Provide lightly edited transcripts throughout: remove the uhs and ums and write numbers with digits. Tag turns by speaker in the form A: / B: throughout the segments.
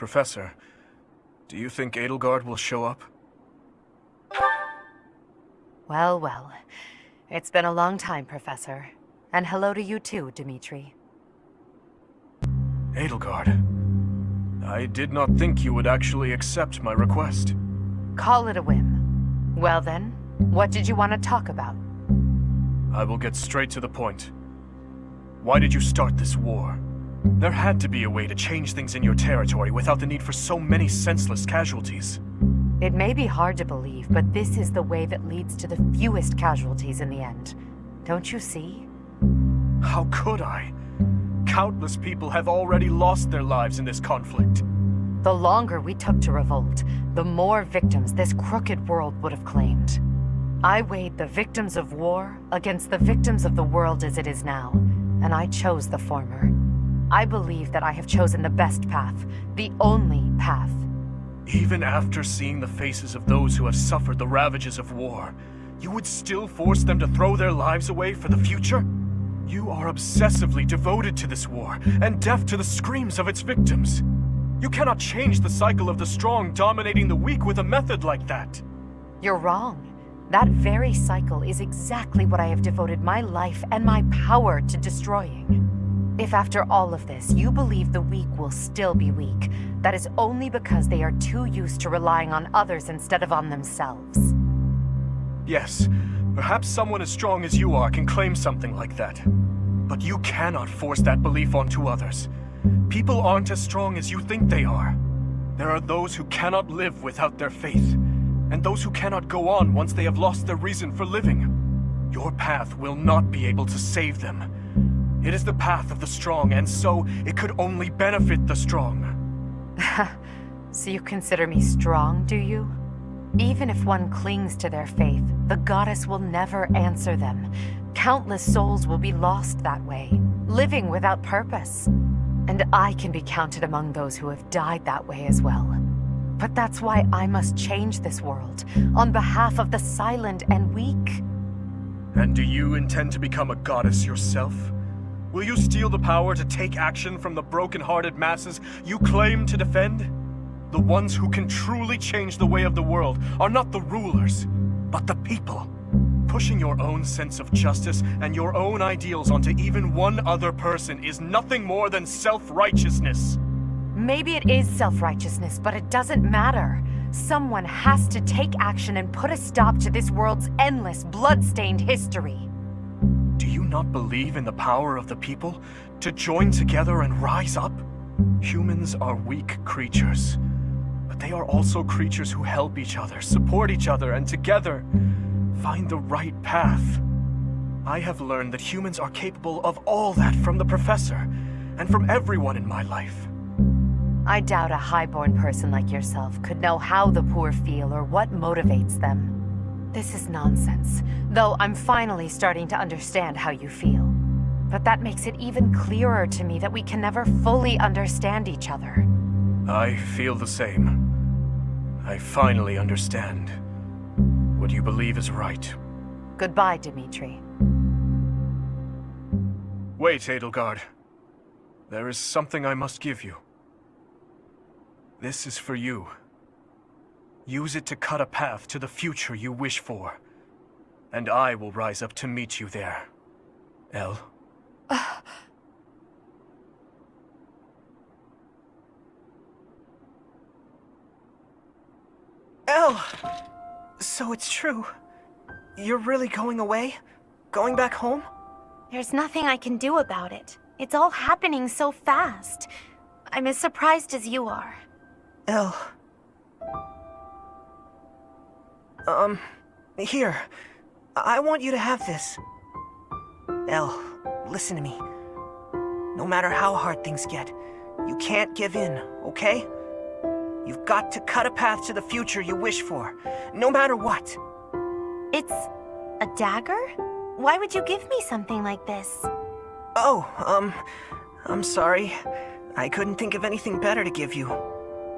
A: Professor, do you think Edelgard will show up?
B: Well, well. It's been a long time, Professor. And hello to you too, Dimitri.
A: Edelgard, I did not think you would actually accept my request.
B: Call it a whim. Well then, what did you want to talk about?
A: I will get straight to the point. Why did you start this war? There had to be a way to change things in your territory without the need for so many senseless casualties.
B: It may be hard to believe, but this is the way that leads to the fewest casualties in the end. Don't you see?
A: How could I? Countless people have already lost their lives in this conflict.
B: The longer we took to revolt, the more victims this crooked world would have claimed. I weighed the victims of war against the victims of the world as it is now, and I chose the former. I believe that I have chosen the best path, the only path.
A: Even after seeing the faces of those who have suffered the ravages of war, you would still force them to throw their lives away for the future? You are obsessively devoted to this war, and deaf to the screams of its victims. You cannot change the cycle of the strong dominating the weak with a method like that.
B: You're wrong. That very cycle is exactly what I have devoted my life and my power to destroying. If after all of this, you believe the weak will still be weak, that is only because they are too used to relying on others instead of on themselves.
A: Yes, perhaps someone as strong as you are can claim something like that. But you cannot force that belief onto others. People aren't as strong as you think they are. There are those who cannot live without their faith, and those who cannot go on once they have lost their reason for living. Your path will not be able to save them. It is the path of the strong, and so it could only benefit the strong.
B: So you consider me strong, do you? Even if one clings to their faith, the goddess will never answer them. Countless souls will be lost that way, living without purpose. And I can be counted among those who have died that way as well. But that's why I must change this world, on behalf of the silent and weak.
A: And do you intend to become a goddess yourself? Will you steal the power to take action from the broken-hearted masses you claim to defend? The ones who can truly change the way of the world are not the rulers, but the people. Pushing your own sense of justice and your own ideals onto even one other person is nothing more than self-righteousness.
B: Maybe it is self-righteousness, but it doesn't matter. Someone has to take action and put a stop to this world's endless, blood-stained history.
A: Do you not believe in the power of the people to join together and rise up? Humans are weak creatures, but they are also creatures who help each other, support each other, and together find the right path. I have learned that humans are capable of all that from the Professor, and from everyone in my life.
B: I doubt a highborn person like yourself could know how the poor feel or what motivates them. This is nonsense, though I'm finally starting to understand how you feel. But that makes it even clearer to me that we can never fully understand each other.
A: I feel the same. I finally understand. What you believe is right.
B: Goodbye, Dimitri.
A: Wait, Edelgard. There is something I must give you. This is for you. Use it to cut a path to the future you wish for. And I will rise up to meet you there. Elle?
C: Elle! So it's true. You're really going away? Going back home?
D: There's nothing I can do about it. It's all happening so fast. I'm as surprised as you are.
C: Elle. Here. I want you to have this. Elle, listen to me. No matter how hard things get, you can't give in, okay? You've got to cut a path to the future you wish for, no matter what.
D: It's a dagger? Why would you give me something like this?
C: Oh, I'm sorry. I couldn't think of anything better to give you.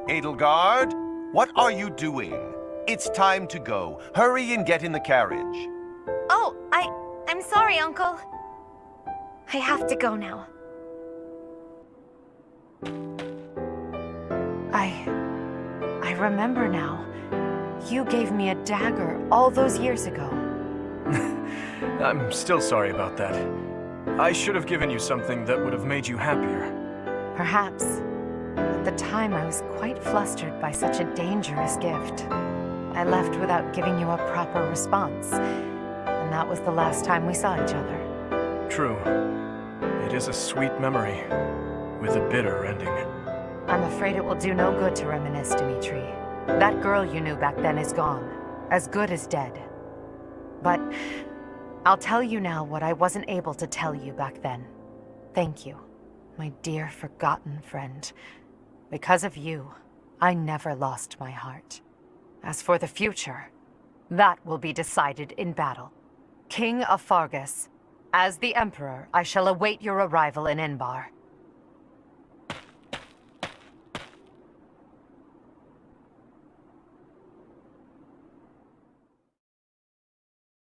E: Edelgard, what are you doing? It's time to go. Hurry and get in the carriage.
D: Oh, I'm sorry, Uncle. I have to go now.
B: I remember now. You gave me a dagger all those years ago.
A: I'm still sorry about that. I should have given you something that would have made you happier.
B: Perhaps. At the time, I was quite flustered by such a dangerous gift. I left without giving you a proper response, and that was the last time we saw each other.
A: True. It is a sweet memory, with a bitter ending.
B: I'm afraid it will do no good to reminisce, Dimitri. That girl you knew back then is gone, as good as dead. But I'll tell you now what I wasn't able to tell you back then. Thank you, my dear forgotten friend. Because of you, I never lost my heart. As for the future, that will be decided in battle. King of Fargus, as the Emperor, I shall await your arrival in Inbar.